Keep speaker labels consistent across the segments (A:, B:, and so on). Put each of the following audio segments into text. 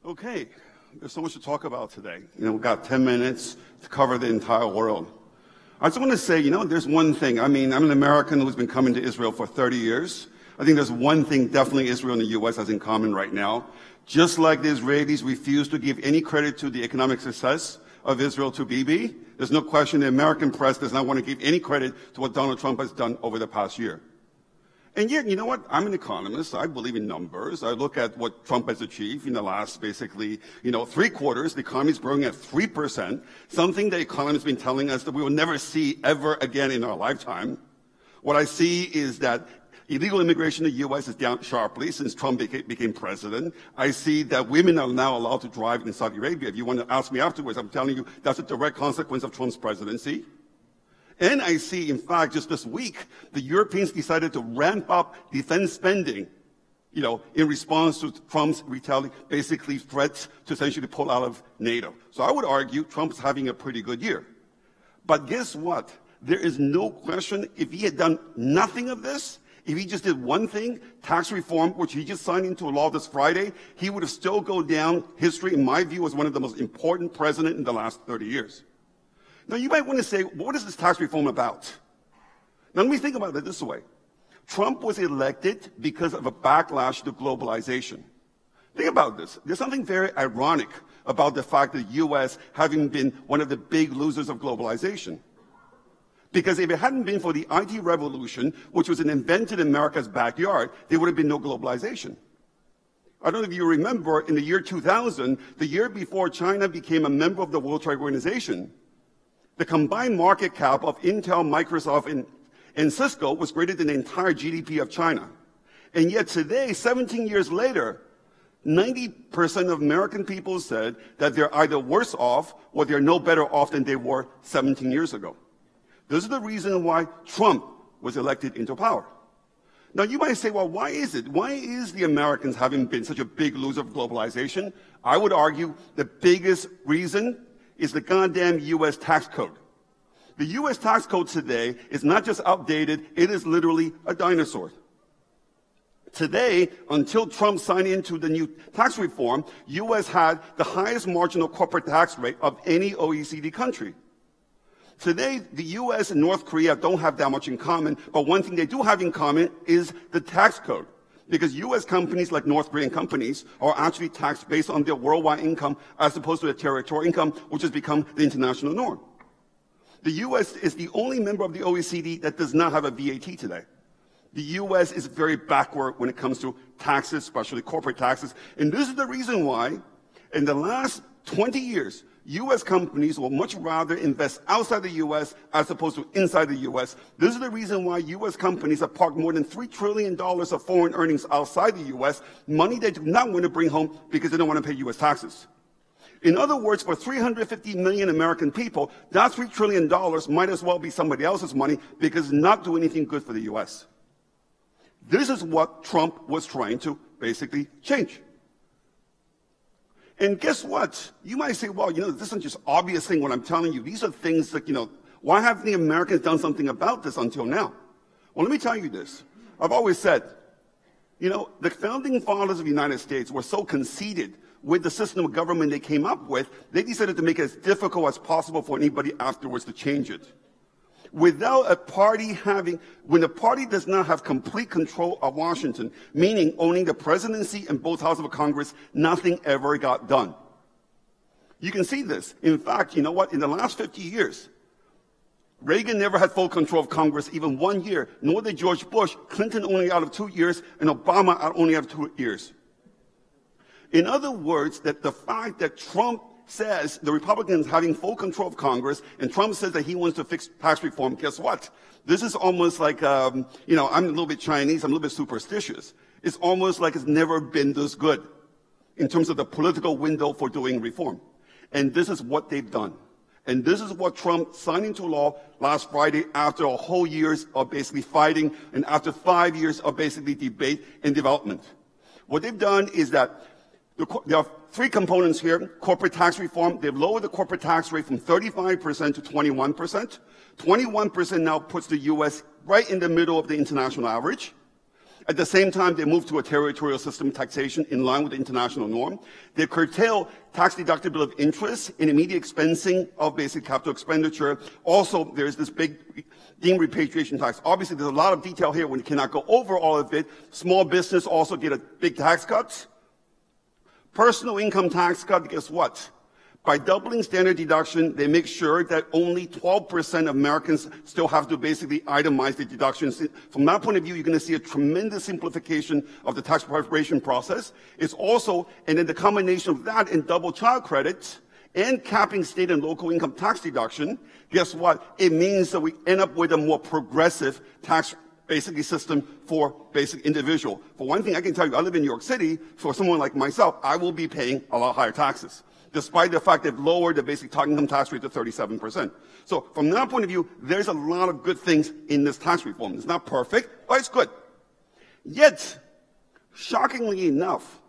A: Okay, there's so much to talk about today. We've got 10 minutes to cover the entire world. I just want to say, there's one thing. I'm an American who's been coming to Israel for 30 years. I think there's one thing definitely Israel and the U.S. has in common right now. Just like the Israelis refuse to give any credit to the economic success of Israel to Bibi, there's no question the American press does not want to give any credit to what Donald Trump has done over the past year. And yet, you know what? I'm an economist. I believe in numbers. I look at what Trump has achieved in the last, basically, 3 quarters. The economy is growing at 3%, something the economists have been telling us that we will never see ever again in our lifetime. What I see is that illegal immigration in the U.S. is down sharply since Trump became president. I see that women are now allowed to drive in Saudi Arabia. If you want to ask me afterwards, I'm telling you that's a direct consequence of Trump's presidency. And I see, in fact, just this week, the Europeans decided to ramp up defense spending, in response to Trump's basically threats to essentially pull out of NATO. So I would argue Trump's having a pretty good year. But guess what? There is no question if he had done nothing of this, if he just did one thing, tax reform, which he just signed into law this Friday, he would have still go down history, in my view, as one of the most important presidents in the last 30 years. Now, you might want to say, what is this tax reform about? Now, let me think about it this way. Trump was elected because of a backlash to globalization. Think about this. There's something very ironic about the fact that the U.S. having been one of the big losers of globalization. Because if it hadn't been for the IT revolution, which was invented in America's backyard, there would have been no globalization. I don't know if you remember, in the year 2000, the year before China became a member of the World Trade Organization, the combined market cap of Intel, Microsoft, and Cisco was greater than the entire GDP of China. And yet today, 17 years later, 90% of American people said that they're either worse off or they're no better off than they were 17 years ago. This is the reason why Trump was elected into power. Now, you might say, well, why is it? Why is the Americans having been such a big loser of globalization? I would argue the biggest reason is the goddamn U.S. tax code. The U.S. tax code today is not just outdated, it is literally a dinosaur. Today, until Trump signed into the new tax reform, U.S. had the highest marginal corporate tax rate of any OECD country. Today, the U.S. and North Korea don't have that much in common, but one thing they do have in common is the tax code. Because U.S. companies, like North Korean companies, are actually taxed based on their worldwide income as opposed to their territorial income, which has become the international norm. The U.S. is the only member of the OECD that does not have a VAT today. The U.S. is very backward when it comes to taxes, especially corporate taxes. And this is the reason why, in the last 20 years, U.S. companies will much rather invest outside the U.S. as opposed to inside the U.S. This is the reason why U.S. companies have parked more than $3 trillion of foreign earnings outside the U.S., money they do not want to bring home because they don't want to pay U.S. taxes. In other words, for 350 million American people, that $3 trillion might as well be somebody else's money because it's not doing anything good for the U.S. This is what Trump was trying to basically change. And guess what? You might say, well, this isn't just obvious thing what I'm telling you. These are things that, why haven't the Americans done something about this until now? Well, let me tell you this. I've always said, the founding fathers of the United States were so conceited with the system of government they came up with, they decided to make it as difficult as possible for anybody afterwards to change it. Without a party when the party does not have complete control of Washington, meaning owning the presidency and both houses of Congress, nothing ever got done. You can see this. In fact, you know what? In the last 50 years, Reagan never had full control of Congress even 1 year, nor did George Bush. Clinton only out of 2 years, and Obama only out of 2 years. In other words, that the fact that Trump says the Republicans having full control of Congress, and Trump says that he wants to fix tax reform, guess what? This is almost like, I'm a little bit Chinese, I'm a little bit superstitious. It's almost like it's never been this good in terms of the political window for doing reform. And this is what they've done. And this is what Trump signed into law last Friday after a whole years of basically fighting and after 5 years of basically debate and development. What they've done is that there are 3 components here. Corporate tax reform. They've lowered the corporate tax rate from 35% to 21%. 21% now puts the U.S. right in the middle of the international average. At the same time, they moved to a territorial system taxation in line with the international norm. They curtail tax deductibility of interest and immediate expensing of basic capital expenditure. Also, there's this big deemed repatriation tax. Obviously, there's a lot of detail here. We cannot go over all of it. Small business also get a big tax cut. Personal income tax cut, guess what? By doubling standard deduction, they make sure that only 12% of Americans still have to basically itemize the deductions. From that point of view, you're going to see a tremendous simplification of the tax preparation process. It's also, and then the combination of that and double child credit and capping state and local income tax deduction, guess what? It means that we end up with a more progressive tax basically system for basic individual. For one thing, I can tell you, I live in New York City. For someone like myself, I will be paying a lot higher taxes, despite the fact they've lowered the basic income tax rate to 37%. So from that point of view, there's a lot of good things in this tax reform. It's not perfect, but it's good. Yet, shockingly enough,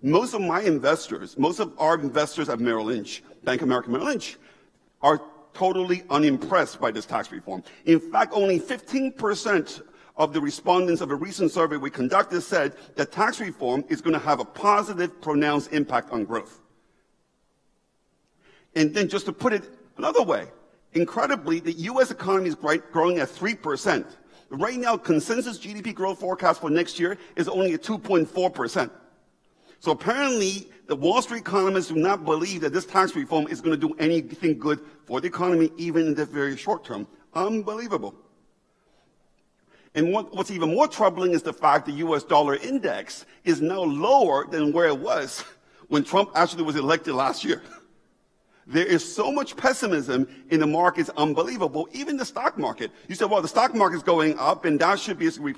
A: most of our investors at Merrill Lynch, Bank of America Merrill Lynch, are totally unimpressed by this tax reform. In fact, only 15% of the respondents of a recent survey we conducted said that tax reform is going to have a positive, pronounced impact on growth. And then just to put it another way, incredibly, the U.S. economy is growing at 3%. Right now, consensus GDP growth forecast for next year is only at 2.4%. So apparently, the Wall Street economists do not believe that this tax reform is going to do anything good for the economy, even in the very short term. Unbelievable. And what's even more troubling is the fact the U.S. dollar index is now lower than where it was when Trump actually was elected last year. There is so much pessimism in the markets, unbelievable. Even the stock market. You said, well, the stock market is going up, and that should basically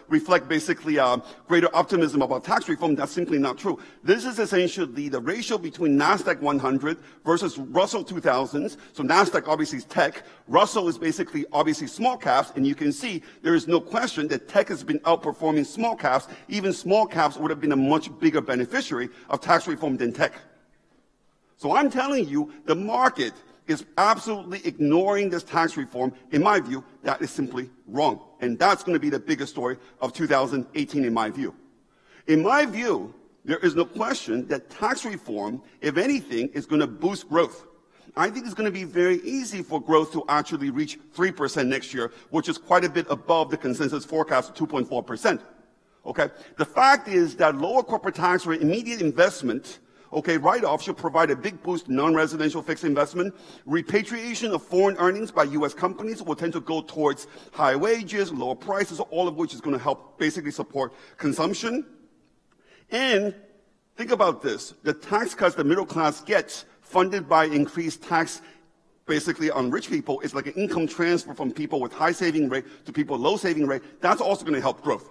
A: reflect basically greater optimism about tax reform. That's simply not true. This is essentially the ratio between NASDAQ 100 versus Russell 2000s. So NASDAQ obviously is tech. Russell is basically obviously small caps, and you can see there is no question that tech has been outperforming small caps. Even small caps would have been a much bigger beneficiary of tax reform than tech. So I'm telling you, the market is absolutely ignoring this tax reform. In my view, that is simply wrong. And that's going to be the biggest story of 2018 in my view. In my view, there is no question that tax reform, if anything, is going to boost growth. I think it's going to be very easy for growth to actually reach 3% next year, which is quite a bit above the consensus forecast of 2.4%. Okay? The fact is that lower corporate tax rate, immediate investment, write-off should provide a big boost to non-residential fixed investment. Repatriation of foreign earnings by U.S. companies will tend to go towards high wages, lower prices, all of which is going to help basically support consumption. And think about this. The tax cuts the middle class gets funded by increased tax basically on rich people is like an income transfer from people with high saving rate to people with low saving rate. That's also going to help growth.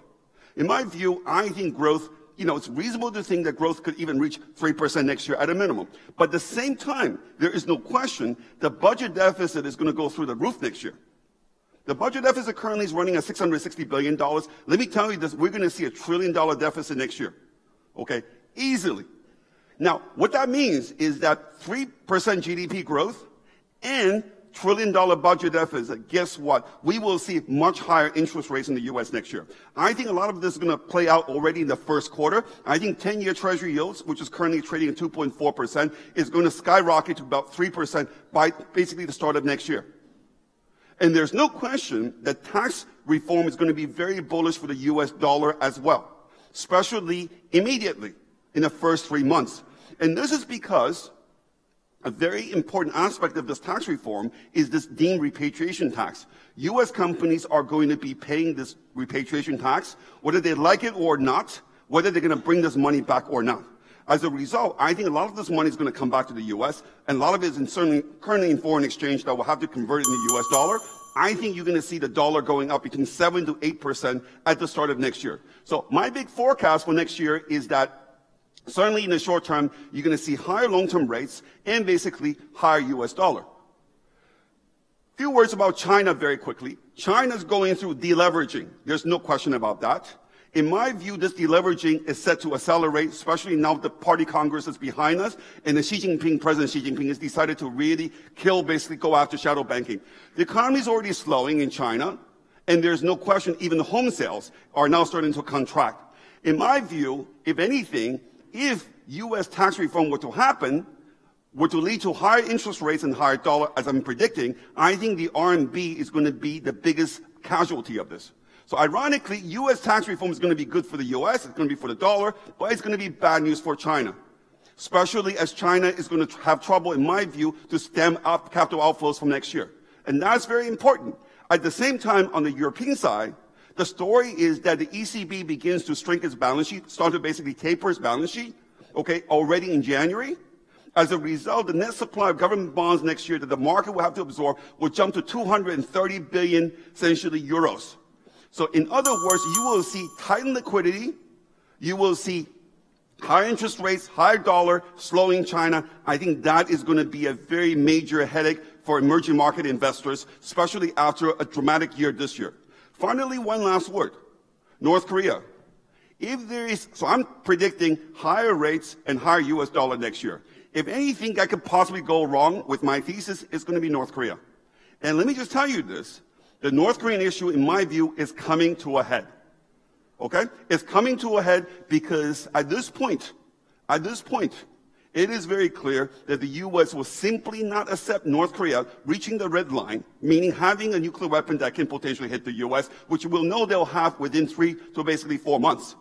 A: In my view, I think growth, it's reasonable to think that growth could even reach 3% next year at a minimum. But at the same time, there is no question the budget deficit is going to go through the roof next year. The budget deficit currently is running at $660 billion. Let me tell you this, we're going to see $1 trillion deficit next year. Okay? Easily. Now, what that means is that 3% GDP growth and $1 trillion budget deficit, guess what? We will see much higher interest rates in the U.S. next year. I think a lot of this is going to play out already in the first quarter. I think 10-year Treasury yields, which is currently trading at 2.4%, is going to skyrocket to about 3% by basically the start of next year. And there's no question that tax reform is going to be very bullish for the U.S. dollar as well, especially immediately in the first 3 months. And this is because a very important aspect of this tax reform is this deemed repatriation tax. U.S. companies are going to be paying this repatriation tax, whether they like it or not, whether they're going to bring this money back or not. As a result, I think a lot of this money is going to come back to the U.S., and a lot of it is currently in foreign exchange that will have to convert it into U.S. dollar. I think you're going to see the dollar going up between 7 to 8% at the start of next year. So my big forecast for next year is that certainly in the short term, you're going to see higher long-term rates and basically higher U.S. dollar. A few words about China very quickly. China's going through deleveraging. There's no question about that. In my view, this deleveraging is set to accelerate, especially now the party Congress is behind us, and President Xi Jinping has decided to really basically go after shadow banking. The economy is already slowing in China, And there's no question even the home sales are now starting to contract. In my view, if anything, if U.S. tax reform were to happen, were to lead to higher interest rates and higher dollar, as I'm predicting, I think the RMB is going to be the biggest casualty of this. So ironically, U.S. tax reform is going to be good for the U.S., it's going to be for the dollar, but it's going to be bad news for China, especially as China is going to have trouble, in my view, to stem up capital outflows from next year. And that's very important. At the same time, on the European side, the story is that the ECB begins to shrink its balance sheet, start to basically taper its balance sheet, okay, already in January. As a result, the net supply of government bonds next year that the market will have to absorb will jump to 230 billion, essentially, euros. So in other words, you will see tightened liquidity, you will see higher interest rates, higher dollar, slowing China. I think that is going to be a very major headache for emerging market investors, especially after a dramatic year this year. Finally, one last word. North Korea. So I'm predicting higher rates and higher US dollar next year. If anything that could possibly go wrong with my thesis, it's going to be North Korea. And let me just tell you this. The North Korean issue, in my view, is coming to a head. Okay? It's coming to a head because at this point, it is very clear that the U.S. will simply not accept North Korea reaching the red line, meaning having a nuclear weapon that can potentially hit the U.S., which we'll know they'll have within 3 to basically 4 months.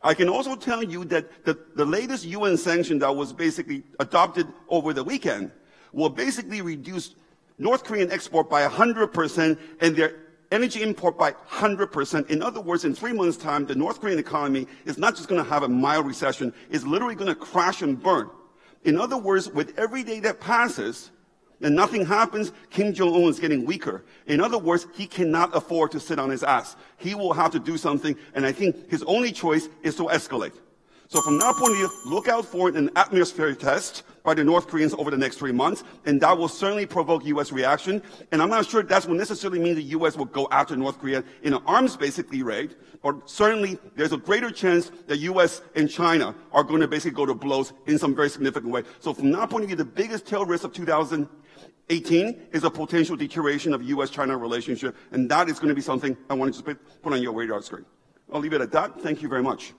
A: I can also tell you that the latest UN sanction that was basically adopted over the weekend will basically reduce North Korean export by 100% and their energy import by 100%. In other words, in 3 months' time, the North Korean economy is not just going to have a mild recession, it's literally going to crash and burn. In other words, with every day that passes and nothing happens, Kim Jong-un is getting weaker. In other words, he cannot afford to sit on his ass. He will have to do something, and I think his only choice is to escalate. So from that point of view, look out for an atmospheric test by the North Koreans over the next 3 months, and that will certainly provoke U.S. reaction. And I'm not sure that will necessarily mean the U.S. will go after North Korea in an arms basically raid, but certainly there's a greater chance that U.S. and China are going to basically go to blows in some very significant way. So from that point of view, the biggest tail risk of 2018 is a potential deterioration of U.S.-China relationship, and that is going to be something I wanted to put on your radar screen. I'll leave it at that. Thank you very much.